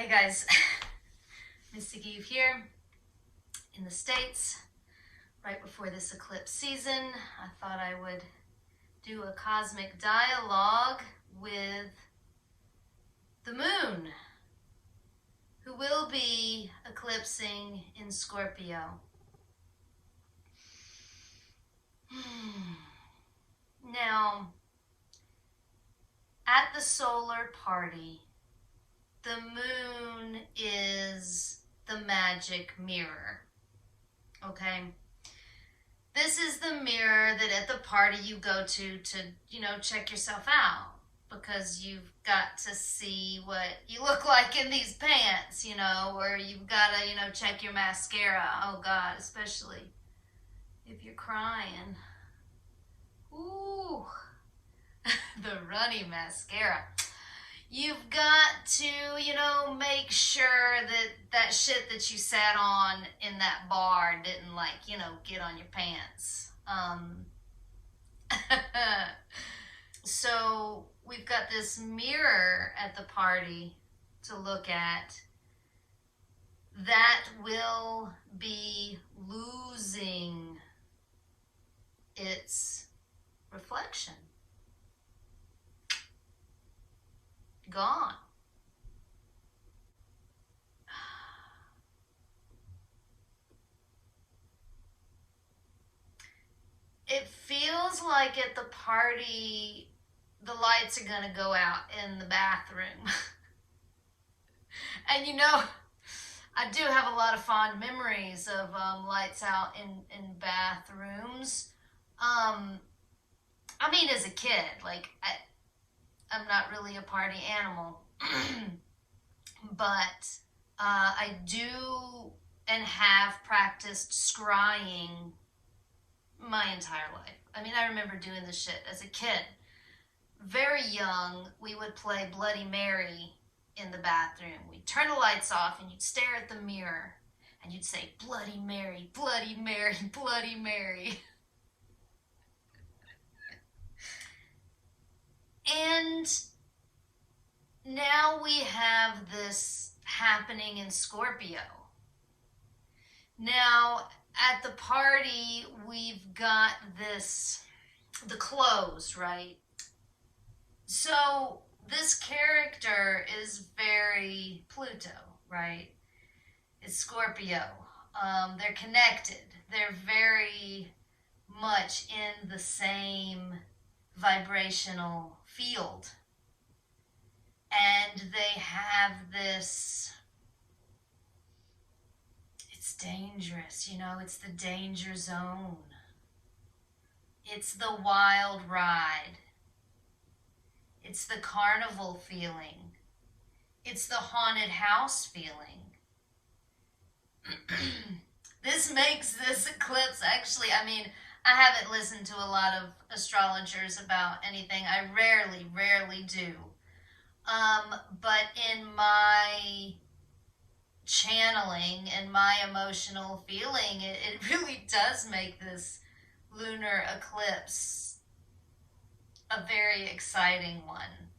Hey guys, MysticEve here in the States, right before this eclipse season. I thought I would do a cosmic dialogue with the moon, who will be eclipsing in Scorpio. Now, at the solar party, the moon is the magic mirror, okay? This is the mirror that at the party you go to, check yourself out, because you've got to see what you look like in these pants, or you've got to, check your mascara. Oh God, especially if you're crying. Ooh, the runny mascara. You've got to, make sure that that shit that you sat on in that bar didn't, get on your pants. So we've got this mirror at the party to look at that will be losing its reflection. Gone. It feels like at the party, the lights are gonna go out in the bathroom. And I do have a lot of fond memories of lights out in bathrooms. I mean, as a kid, I'm not really a party animal, but I do and have practiced scrying my entire life. I mean, I remember doing this shit as a kid. Very young, we would play Bloody Mary in the bathroom. We'd turn the lights off and you'd stare at the mirror and you'd say, Bloody Mary, Bloody Mary, Bloody Mary. And now we have this happening in Scorpio. Now, at the party, we've got the clothes, right? So this character is very Pluto, right? It's Scorpio. They're connected. They're very much in the same vibrational field. And they have this, it's dangerous, it's the danger zone. It's the wild ride. It's the carnival feeling. It's the haunted house feeling. This makes this eclipse, actually, I haven't listened to a lot of astrologers about anything. I rarely do. But in my channeling and my emotional feeling, it really does make this lunar eclipse a very exciting one.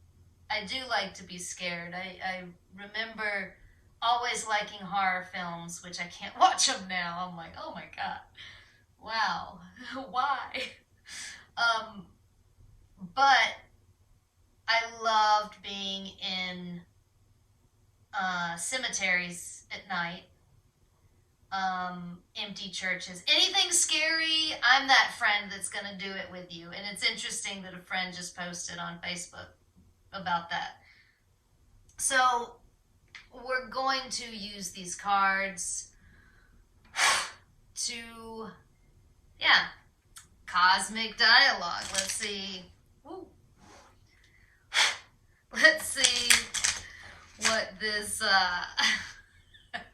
I do like to be scared. I remember always liking horror films, which I can't watch them now. I'm like, oh my God. Wow. Why? But I loved being in cemeteries at night, empty churches. Anything scary, I'm that friend that's going to do it with you. And it's interesting that a friend just posted on Facebook about that. So we're going to use these cards to, cosmic dialogue. Let's see. Woo. Let's see what this, let's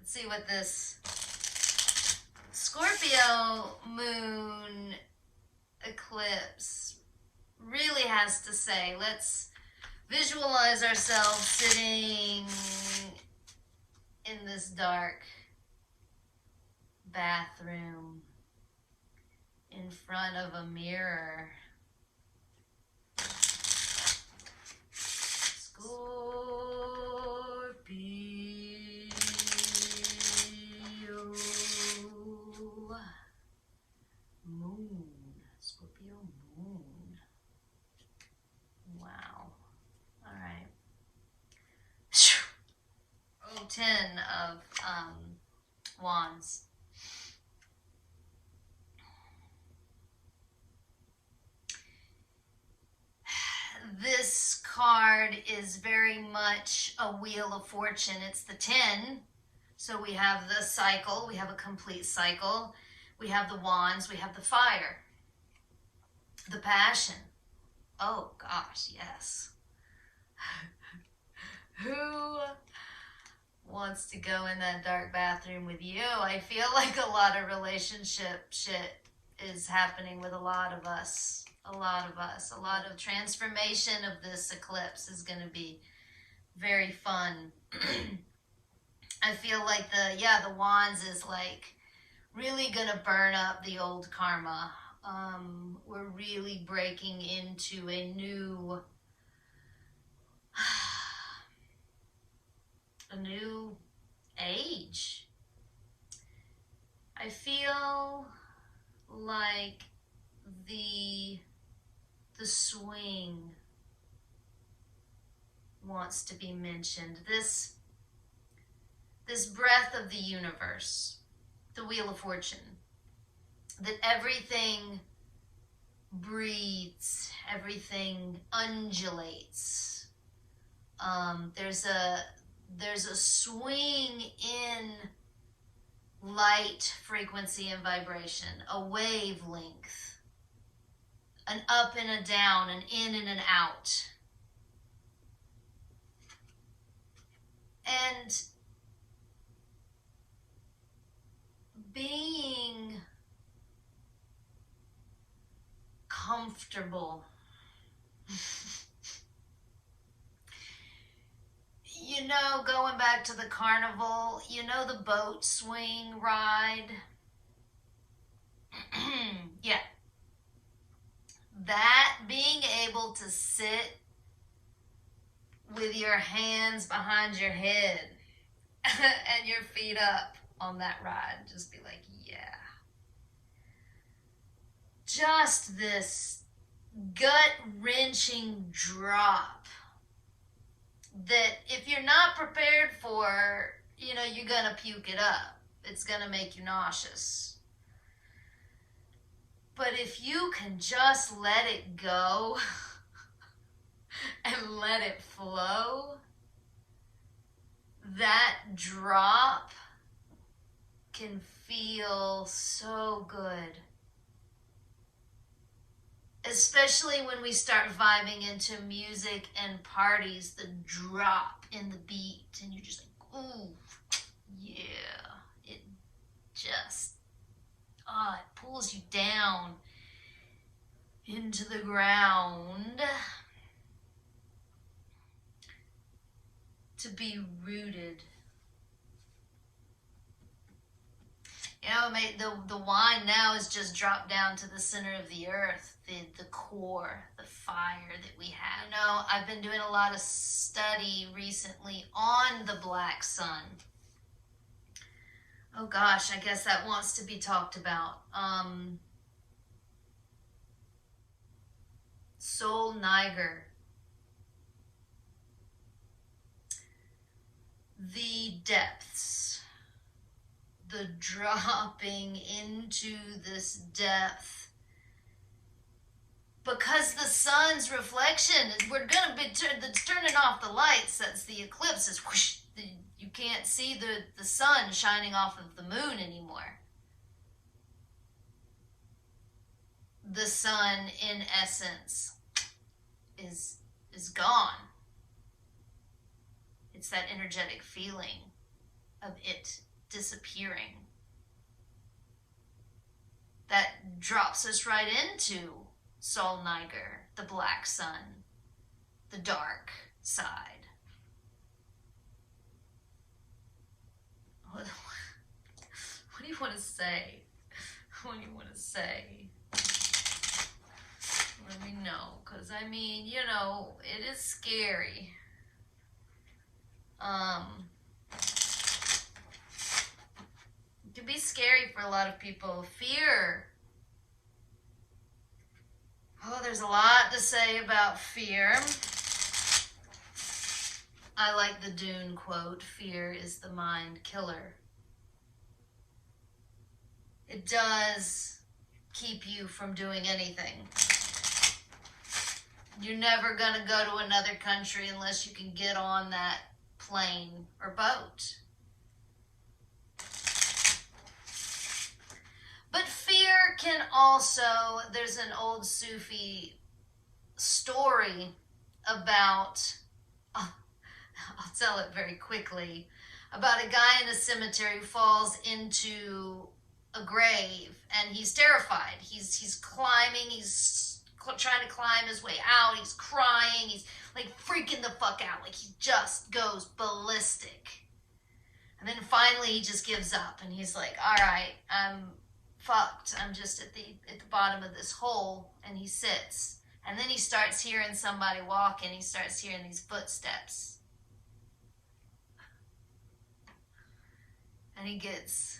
see what this Scorpio moon eclipse really has to say. Let's visualize ourselves sitting in this dark bathroom in front of a mirror. Scorpio. 10 of Wands. This card is very much a wheel of fortune. It's the 10. So we have the cycle, we have a complete cycle. We have the wands, we have the fire. The passion. Oh gosh, yes. Who wants to go in that dark bathroom with you? I feel like a lot of relationship shit is happening with a lot of us. A lot of transformation of this eclipse is going to be very fun. I feel like the wands is like really going to burn up the old karma. We're really breaking into a new age. I feel like the swing wants to be mentioned. This breath of the universe, the Wheel of Fortune, that everything breathes, everything undulates. There's a swing in light, frequency, and vibration, a wavelength, an up and a down, an in and an out. And being comfortable. You know, going back to the carnival, you know, the boat swing ride? Yeah. That being able to sit with your hands behind your head and your feet up on that ride, just be like, yeah. Just this gut-wrenching drop that if you're not prepared for, you know, you're gonna puke it up. It's gonna make you nauseous. But if you can just let it go and let it flow, that drop can feel so good. Especially when we start vibing into music and parties, the drop in the beat, and you're just like, ooh, yeah. It just, it pulls you down into the ground to be rooted. You know, the wine now is just dropped down to the center of the earth, the core, the fire that we have. You know, I've been doing a lot of study recently on the black sun. Oh gosh, I guess that wants to be talked about. Soul Niger. The depths. The dropping into this depth. Because the sun's reflection, we're going to be turning off the lights. That's the eclipse. Is whoosh, you can't see the sun shining off of the moon anymore. The sun, in essence, is gone. It's that energetic feeling of it disappearing that drops us right into Sol Niger, the black sun, the dark side. What do you want to say? What do you want to say? Let me know, because I mean, you know, it is scary. It can be scary for a lot of people. Fear. Oh, there's a lot to say about fear. I like the Dune quote, fear is the mind killer. It does keep you from doing anything. You're never going to go to another country unless you can get on that plane or boat. But fear can also, there's an old Sufi story about, I'll tell it very quickly, about a guy in a cemetery who falls into a grave and he's terrified. He's climbing, he's trying to climb his way out, he's crying, he's like freaking the fuck out, like he just goes ballistic. And then finally he just gives up and he's like, all right, I'm fucked, I'm just at the bottom of this hole. And he sits, and then he starts hearing somebody walking, he starts hearing these footsteps, and he gets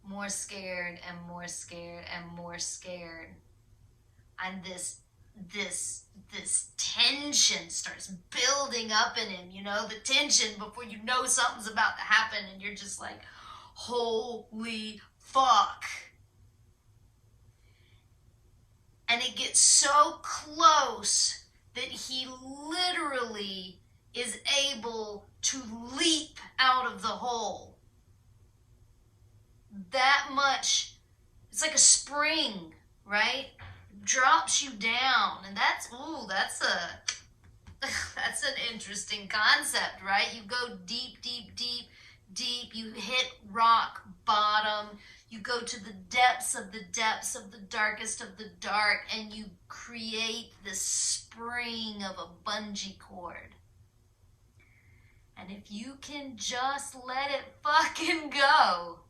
more scared and more scared and more scared. And this tension starts building up in him, you know, the tension before you know something's about to happen, and you're just like, holy fuck. And it gets so close that he literally is able to leap out of the hole. That much, it's like a spring, right? Drops you down. And that's an interesting concept, right? You go deep, deep, deep, deep. You hit rock bottom. You go to the depths of the darkest of the dark, and you create this spring of a bungee cord. And if you can just let it fucking go,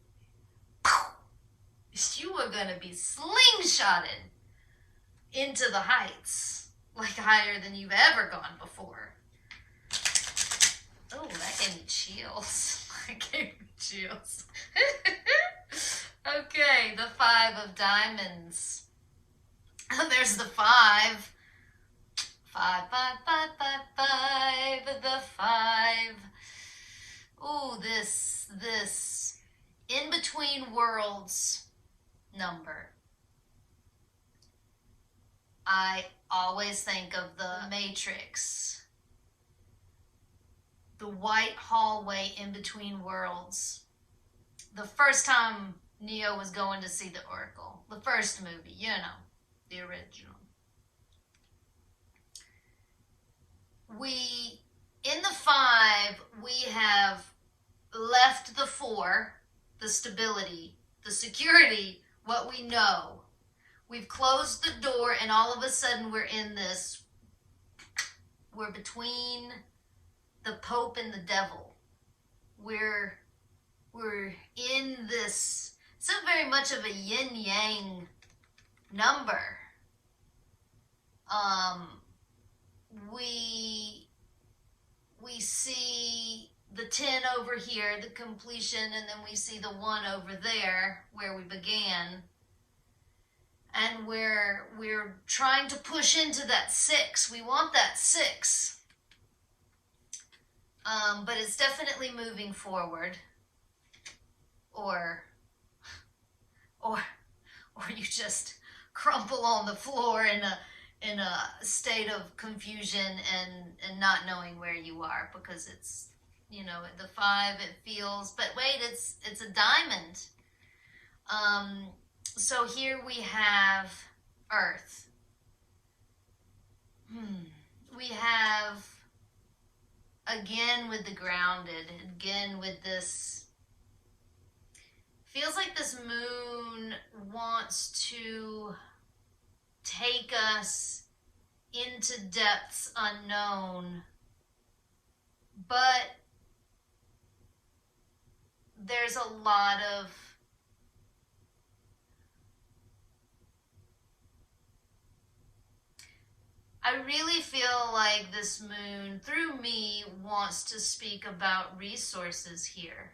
you are going to be slingshotted into the heights, like higher than you've ever gone before. Oh, that gave me chills. That gave me chills. Okay, the 5 of diamonds. There's the 5. 5, 5, 5, 5, 5, the 5. Ooh, this in between worlds number. I always think of the Matrix. The white hallway in between worlds. The first time Neo was going to see the Oracle. The first movie, you know, the original. In the 5, we have left the 4, the stability, the security, what we know. We've closed the door, and all of a sudden we're between the Pope and the devil. We're in this, it's not very much of a yin-yang number. We see the 10 over here, the completion, and then we see the 1 over there where we began. And we're trying to push into that 6. We want that 6. But it's definitely moving forward. Or you just crumple on the floor in a state of confusion and not knowing where you are, because it's, you know, the 5, it feels, but wait, it's a diamond. So here we have Earth. We have, again with the grounded, again with this, feels like this moon wants to take us into depths unknown, but there's a lot of I really feel like this moon, through me, wants to speak about resources here.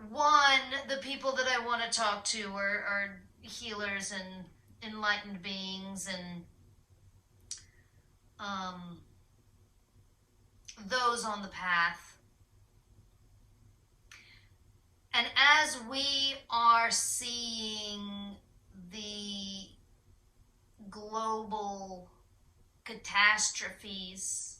One, the people that I want to talk to are healers and enlightened beings, and those on the path. And as we are seeing the global catastrophes,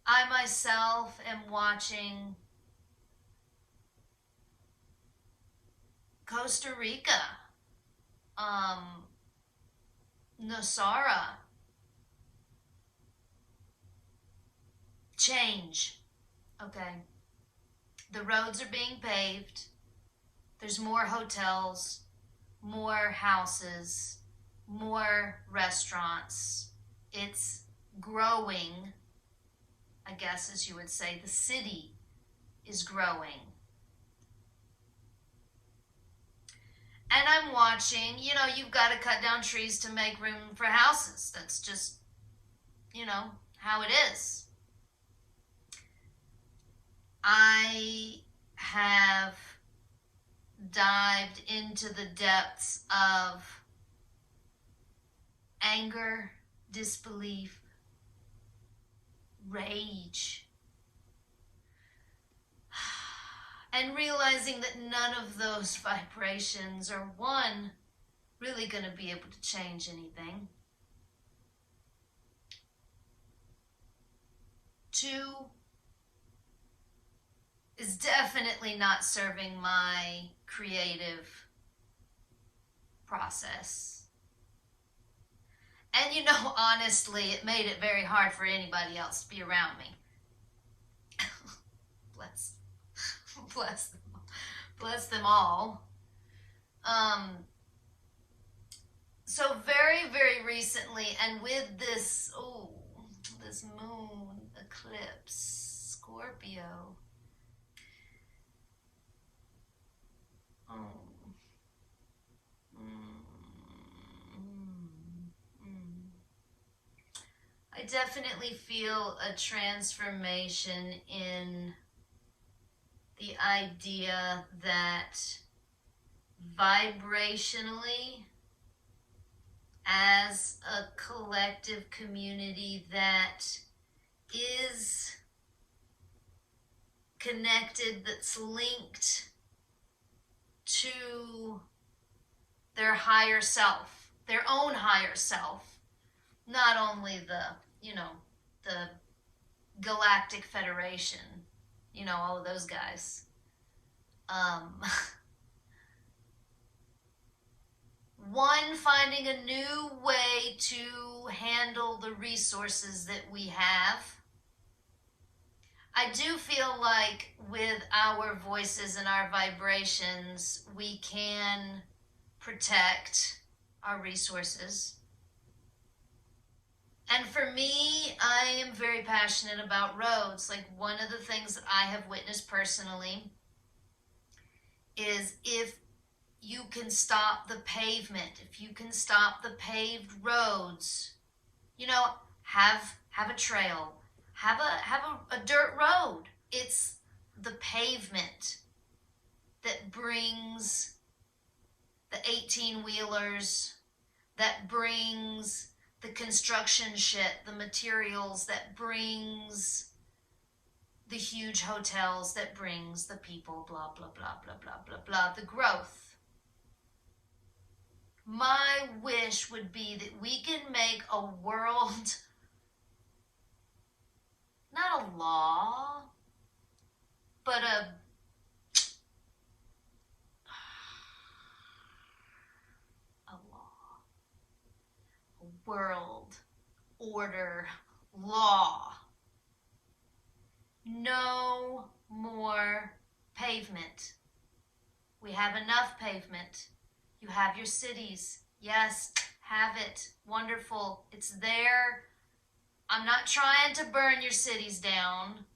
I myself am watching Costa Rica, Nosara change. Okay. The roads are being paved. There's more hotels, more houses, more restaurants. It's growing, I guess, as you would say. The city is growing. And I'm watching, you've got to cut down trees to make room for houses. That's just, how it is. I have dived into the depths of anger, disbelief, rage, and realizing that none of those vibrations are, one, really going to be able to change anything. Two, is definitely not serving my creative process. And honestly, it made it very hard for anybody else to be around me. bless them all. So very, very recently, and with this moon eclipse, Scorpio. I definitely feel a transformation in the idea that vibrationally, as a collective community that is connected, that's linked to their higher self, their own higher self, not only the Galactic Federation, all of those guys. One, finding a new way to handle the resources that we have. I do feel like with our voices and our vibrations, we can protect our resources. And for me, I am very passionate about roads. Like, one of the things that I have witnessed personally is if you can stop the pavement, if you can stop the paved roads, have a trail, have a dirt road. It's the pavement that brings the 18-wheelers, that brings the construction shit, the materials, that brings the huge hotels, that brings the people, blah, blah, blah, blah, blah, blah, blah, the growth. My wish would be that we can make a world, not a law, but a law, a world order law. No more pavement. We have enough pavement. You have your cities. Yes, have it. Wonderful. It's there. I'm not trying to burn your cities down.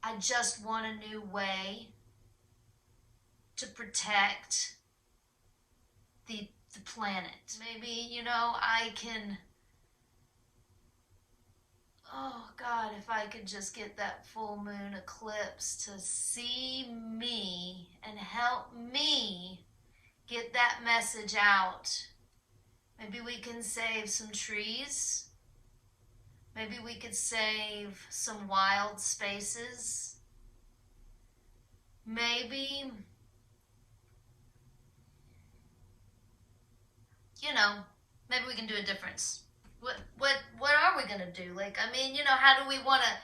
I just want a new way to protect the planet. Maybe, I can... Oh God, if I could just get that full moon eclipse to see me and help me get that message out. Maybe we can save some trees. Maybe we could save some wild spaces. Maybe, maybe we can do a difference. What are we gonna do? Like, I mean, how do we wanna,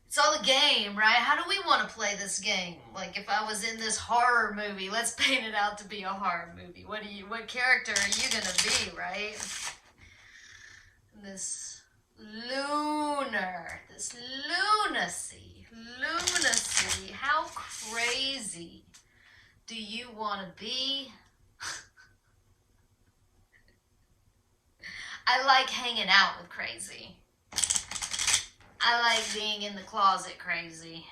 it's all a game, right? How do we want to play this game? Like, if I was in this horror movie, let's paint it out to be a horror movie. What character are you gonna be, right? This this lunacy. How crazy do you want to be? I like hanging out with crazy. I like being in the closet crazy.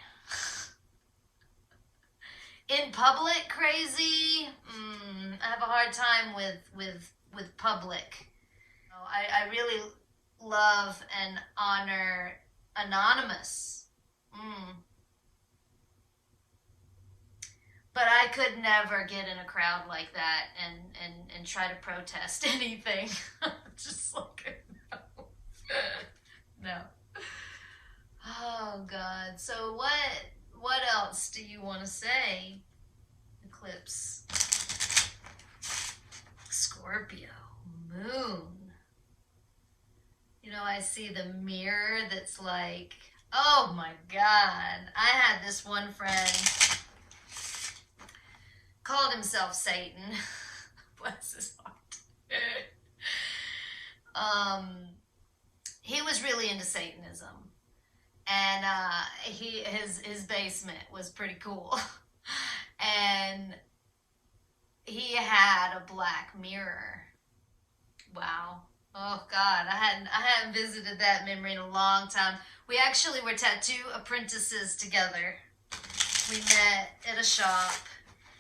In public crazy, I have a hard time with public. I really love and honor anonymous. But I could never get in a crowd like that and try to protest anything. Just like, no. No. Oh God. So what else do you want to say? Eclipse. Scorpio. Moon. I see the mirror that's like, oh my God. I had this one friend, called himself Satan. Bless his heart. He was really into Satanism. And his basement was pretty cool. And he had a black mirror. Wow. Oh God, I hadn't visited that memory in a long time. We actually were tattoo apprentices together. We met at a shop,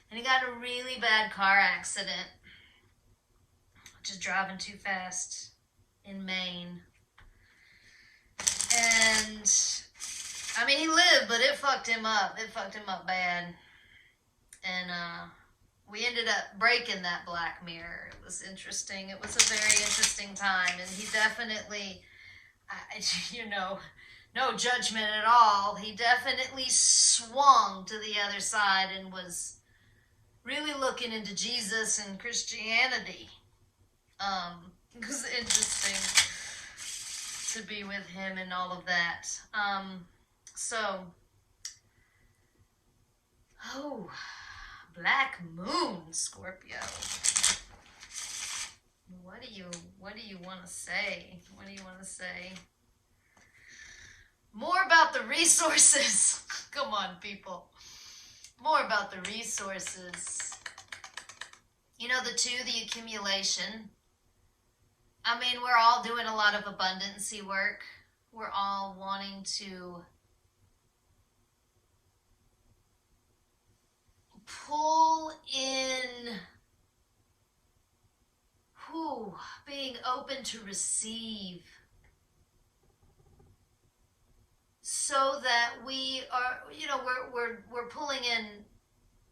and he got in a really bad car accident, just driving too fast in Maine. And I mean, he lived, but it fucked him up. It fucked him up bad. And we ended up breaking that black mirror. It was interesting. It was a very interesting time. And he definitely, no judgment at all. He definitely swung to the other side and was really looking into Jesus and Christianity. It was interesting to be with him and all of that. Black moon, Scorpio. What do you want to say? What do you want to say? More about the resources. Come on, people. More about the resources. The accumulation. I mean, we're all doing a lot of abundancy work. We're all wanting to pull in, being open to receive, so that we are, we're pulling in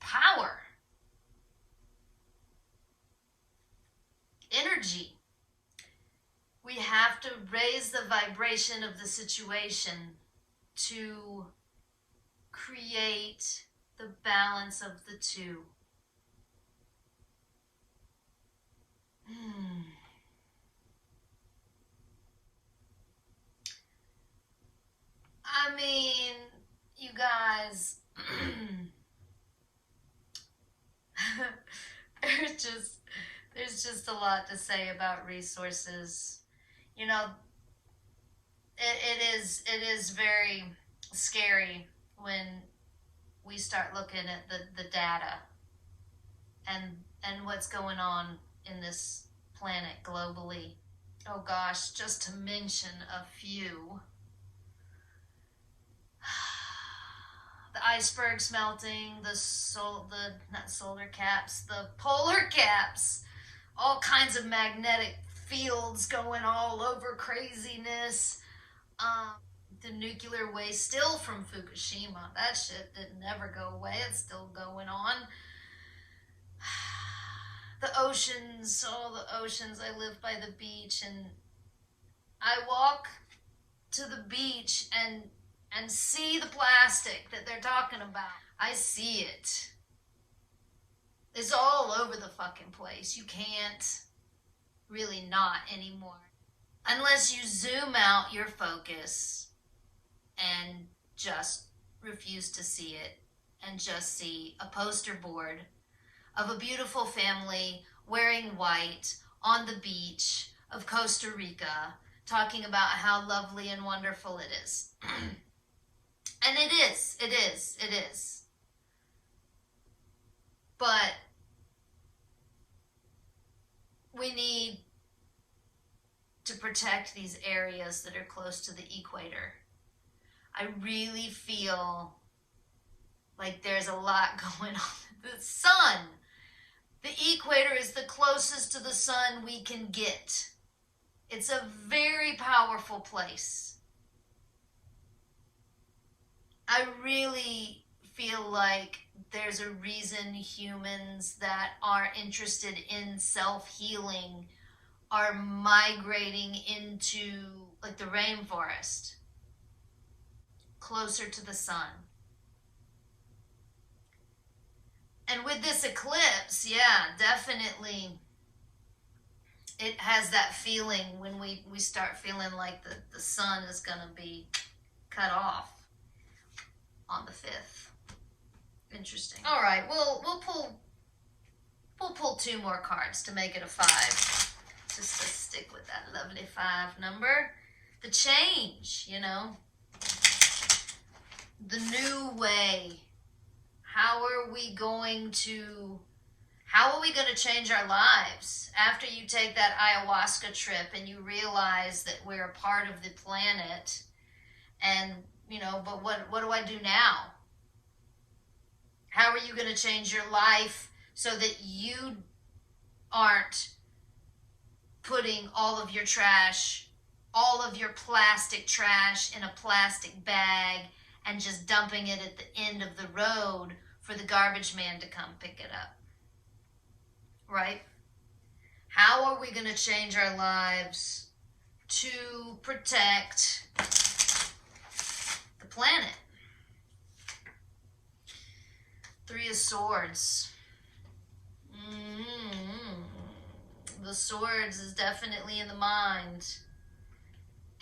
power, energy. We have to raise the vibration of the situation to create the balance of the two. I mean, you guys, there's just a lot to say about resources. It is very scary when we start looking at the data and what's going on in this planet globally. Oh gosh, just to mention a few. The icebergs melting, the polar caps, all kinds of magnetic fields going all over craziness. The nuclear waste still from Fukushima. That shit didn't ever go away. It's still going on. oceans, all the oceans. I live by the beach, and I walk to the beach and see the plastic that they're talking about. I see it. It's all over the fucking place. You can't really not anymore. Unless you zoom out your focus and just refuse to see it and just see a poster board of a beautiful family wearing white on the beach of Costa Rica talking about how lovely and wonderful it is. And it is. But we need to protect these areas that are close to the equator. I really feel like there's a lot going on. The sun, the equator is the closest to the sun we can get. It's a very powerful place. I really feel like there's a reason humans that are interested in self-healing are migrating into like the rainforest, closer to the sun. And with this eclipse, yeah, definitely it has that feeling when we start feeling like the sun is going to be cut off on the 5th. Interesting. All right, we'll pull 2 more cards to make it a 5. Just to stick with that lovely 5 number. The change, you know. The new way. How are we going to change our lives after you take that ayahuasca trip and you realize that we're a part of the planet? And, you know, but what do I do now? How are you going to change your life so that you aren't putting all of your trash, all of your plastic trash in a plastic bag and just dumping it at the end of the road for the garbage man to come pick it up? Right? How are we going to change our lives to protect the planet? 3 of Swords. The Swords is definitely in the mind.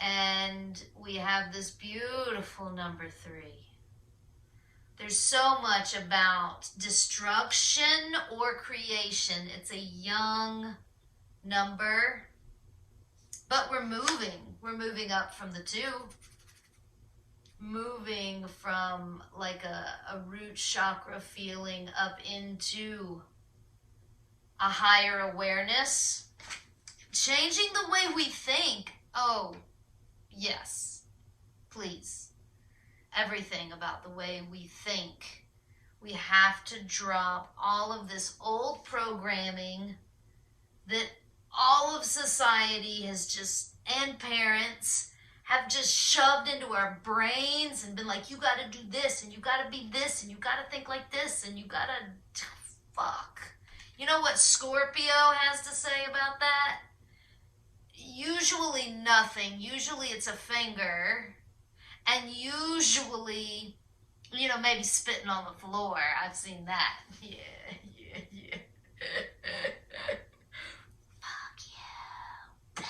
And we have this beautiful number 3. There's so much about destruction or creation. It's a young number, but we're moving. We're moving up from the 2. Moving from like a root chakra feeling up into a higher awareness. Changing the way we think. Oh, yes, please. Everything about the way we think. We have to drop all of this old programming that all of society has just, and parents have just shoved into our brains and been like, you got to do this, and you got to be this, and you got to think like this, and you got to, fuck. You know what Scorpio has to say about that? Usually nothing. Usually it's a finger. And usually, you know, maybe spitting on the floor. I've seen that. Yeah. Fuck you.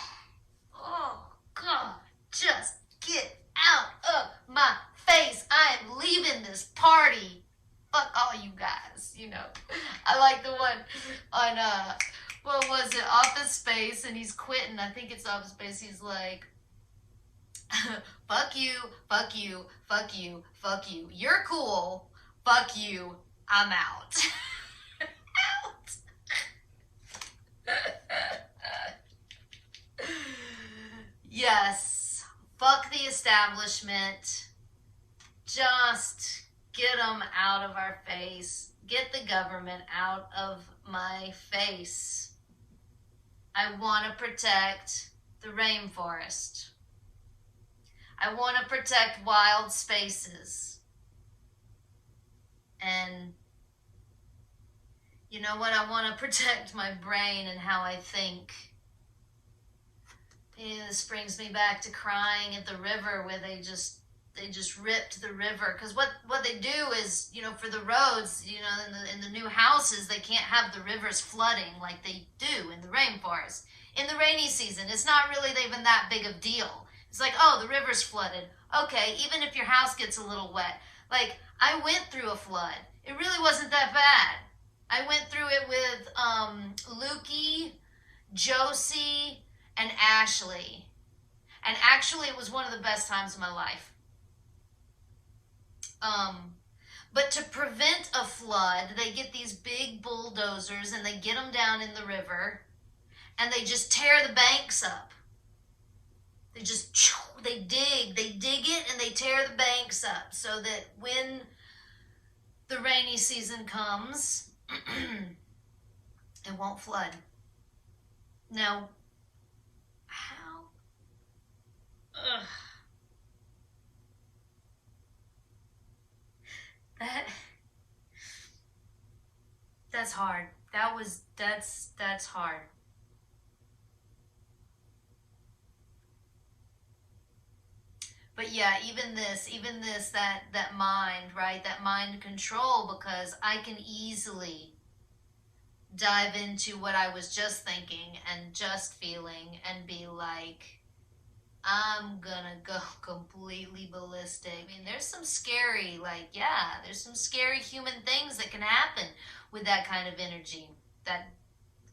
Oh, God. Just get out of my face. I am leaving this party. Fuck all you guys, you know. I like the one on, what was it, Office Space, and he's quitting. I think it's Office Space. He's like, fuck you, fuck you, fuck you, fuck you. You're cool. Fuck you. I'm out. Out. Yes. Fuck the establishment. Just get them out of our face. Get the government out of my face. I want to protect the rainforest. I want to protect wild spaces. And You know what? I want to protect my brain and how I think. This brings me back to crying at the river where they just ripped the river, because what they do is, you know, for the roads, you know, in the new houses, they can't have the rivers flooding like they do in the rainforest. In the rainy season, it's not really even that big of a deal. It's like, oh, the river's flooded. Okay, even if your house gets a little wet. Like, I went through a flood. It really wasn't that bad. I went through it with Lukey, Josie, and Ashley. And actually, it was one of the best times of my life. But to prevent a flood, they get these big bulldozers and they get them down in the river and they just tear the banks up. They dig it and they tear the banks up so that when the rainy season comes, it won't flood. Now, how? Ugh. That's hard. That's hard. But yeah, even this, that mind, right? That mind control, because I can easily dive into what I was just thinking and just feeling and be like, I'm gonna go completely ballistic. I mean, there's some scary, there's some scary human things that can happen with that kind of energy, that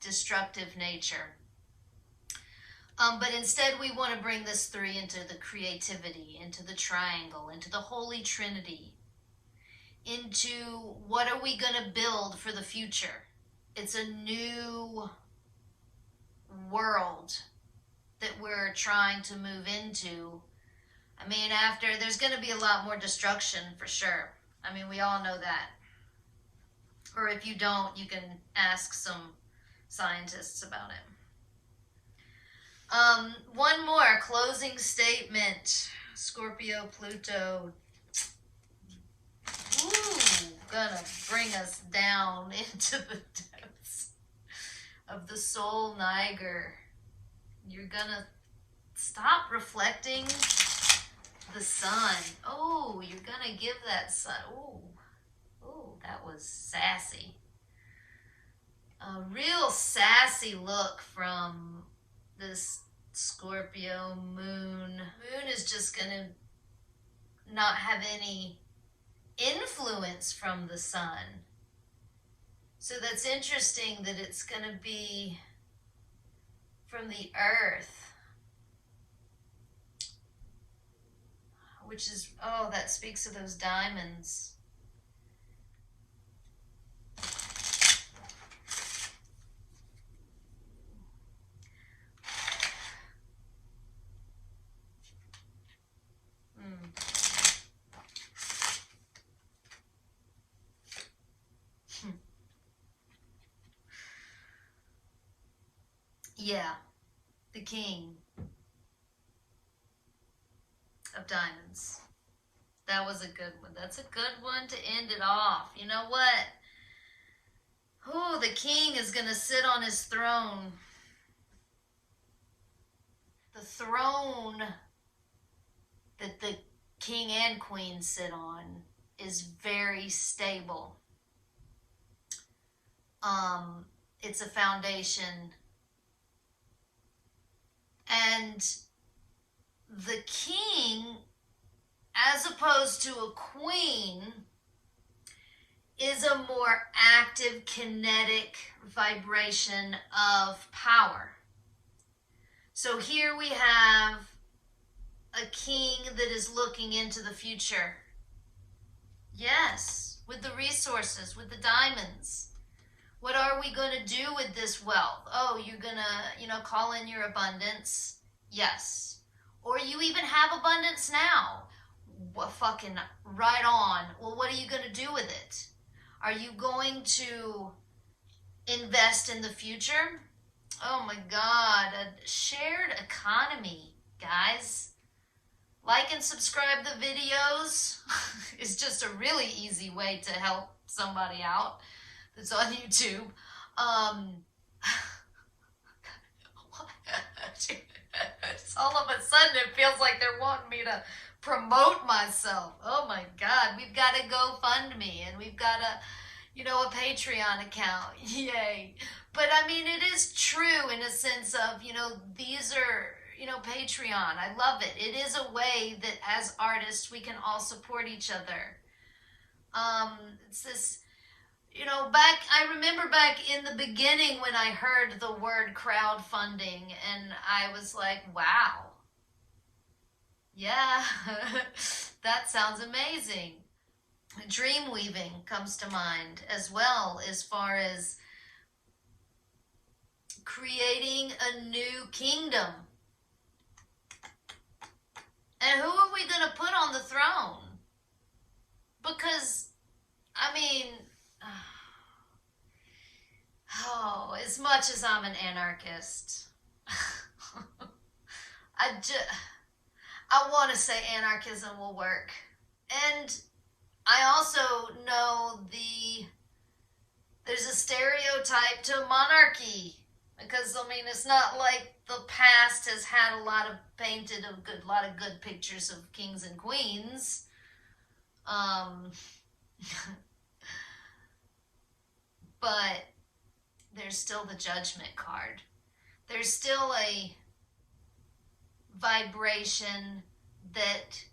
destructive nature. But instead, we want to bring this 3 into the creativity, into the triangle, into the Holy Trinity, into what are we going to build for the future. It's a new world that we're trying to move into. I mean, there's going to be a lot more destruction for sure. I mean, we all know that. Or if you don't, you can ask some scientists about it. One more closing statement. Scorpio, Pluto. Ooh, gonna bring us down into the depths of the soul Niger. You're gonna stop reflecting the sun. Oh, you're gonna give that sun. Oh, that was sassy. A real sassy look from this Scorpio moon. Moon is just gonna not have any influence from the sun. So that's interesting that it's gonna be from the earth, which is, oh, that speaks of those diamonds. Yeah, the King of Diamonds. That was a good one. That's a good one to end it off. You know what? Oh, the King is going to sit on his throne. The throne that the King and Queen sit on is very stable. It's a foundation. And the king, as opposed to a queen, is a more active, kinetic vibration of power. So here we have a king that is looking into the future. Yes, with the resources, with the diamonds. What are we going to do with this wealth? Oh, you're going to, call in your abundance. Yes. Or you even have abundance now. Well, fucking right on. Well, what are you going to do with it? Are you going to invest in the future? Oh my God, a shared economy, guys. Like and subscribe the videos is just a really easy way to help somebody out. It's on YouTube. Um, all of a sudden it feels like they're wanting me to promote myself. Oh my God, we've got a GoFundMe and we've got a Patreon account. Yay. But I mean, it is true in a sense of, these are, Patreon. I love it. It is a way that as artists, we can all support each other. It's this, I remember back in the beginning when I heard the word crowdfunding and I was like, wow, yeah, that sounds amazing. Dream weaving comes to mind as well, as far as creating a new kingdom. And who are we going to put on the throne? Because, I mean, as much as I'm an anarchist, I want to say anarchism will work. And I also know there's a stereotype to monarchy, because I mean, it's not like the past has had a lot of good pictures of kings and queens. But there's still the judgment card. There's still a vibration that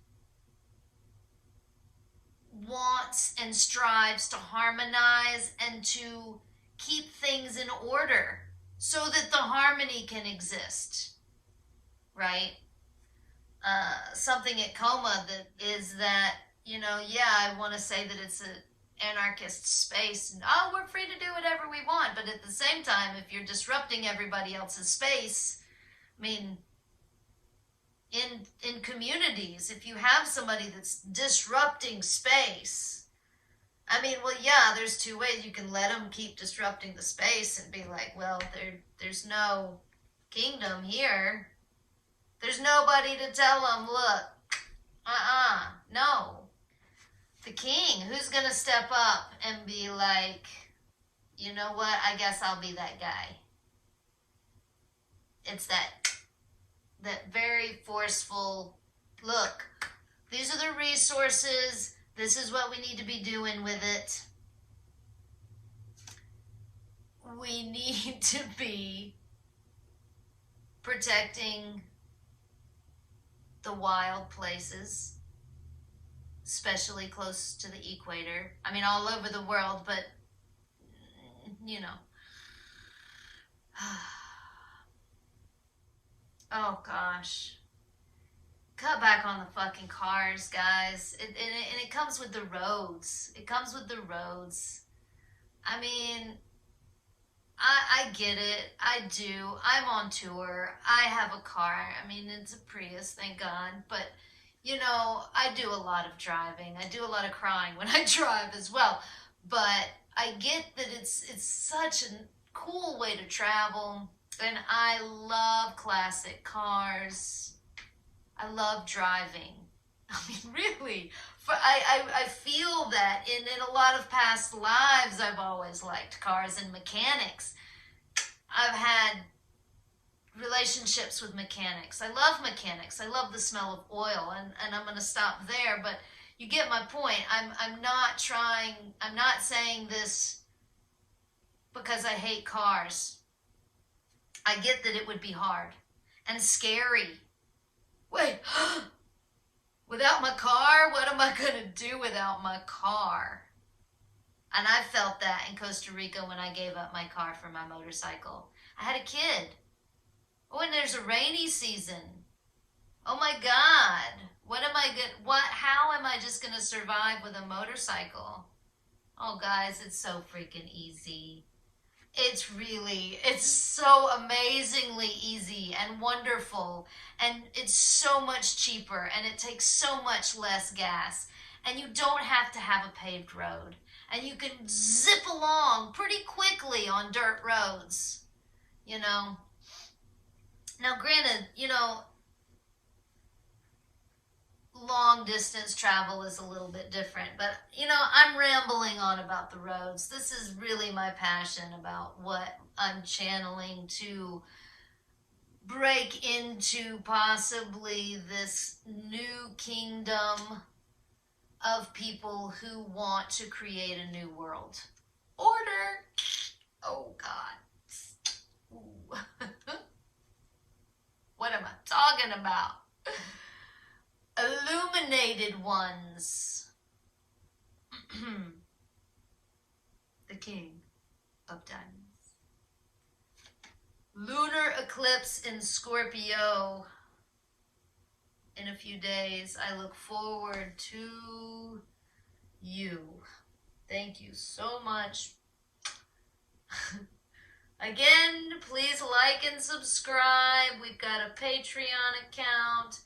wants and strives to harmonize and to keep things in order so that the harmony can exist, right? Something at Coma that is that, I want to say that it's an anarchist space. And, we're free to do whatever we want. But at the same time, if you're disrupting everybody else's space, I mean, in communities, if you have somebody that's disrupting space, I mean, well, yeah, there's two ways. You can let them keep disrupting the space and be like, well, there's no kingdom here. There's nobody to tell them, look, no. The king, who's going to step up and be like, you know what, I guess I'll be that guy. It's that very forceful, look, these are the resources, this is what we need to be doing with it. We need to be protecting the wild places, especially close to the equator. I mean, all over the world, but, Oh, gosh. Cut back on the fucking cars, guys. And it comes with the roads. It comes with the roads. I mean, I get it. I do. I'm on tour. I have a car. I mean, it's a Prius, thank God. But, I do a lot of driving. I do a lot of crying when I drive as well. But I get that it's such a cool way to travel. And I love classic cars. I love driving. I mean, really. I feel that in a lot of past lives, I've always liked cars and mechanics. I've had relationships with mechanics. I love mechanics. I love the smell of oil. And I'm going to stop there. But you get my point. I'm not saying this because I hate cars. I get that it would be hard and scary. Wait, without my car? What am I going to do without my car? And I felt that in Costa Rica when I gave up my car for my motorcycle. I had a kid. Oh, and there's a rainy season. Oh my God. How am I just going to survive with a motorcycle? Oh, guys, it's so freaking easy. It's so amazingly easy and wonderful, and it's so much cheaper, and it takes so much less gas, and you don't have to have a paved road, and you can zip along pretty quickly on dirt roads, Now, granted, long distance travel is a little bit different. But, you know, I'm rambling on about the roads. This is really my passion about what I'm channeling to break into possibly this new kingdom of people who want to create a new world order. Oh, God. Ooh. What am I talking about? Illuminated ones. The king of diamonds. Lunar eclipse in Scorpio in a few days. I look forward to you. Thank you so much. Again, please like and subscribe. We've got a Patreon account.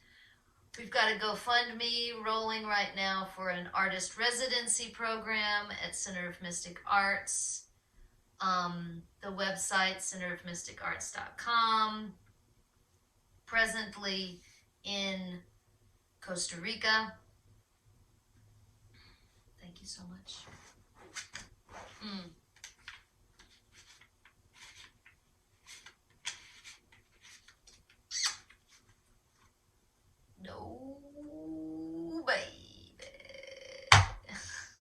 We've got a GoFundMe rolling right now for an artist residency program at Center of Mystic Arts. The website, centerofmysticarts.com. Presently in Costa Rica. Thank you so much. No, babe.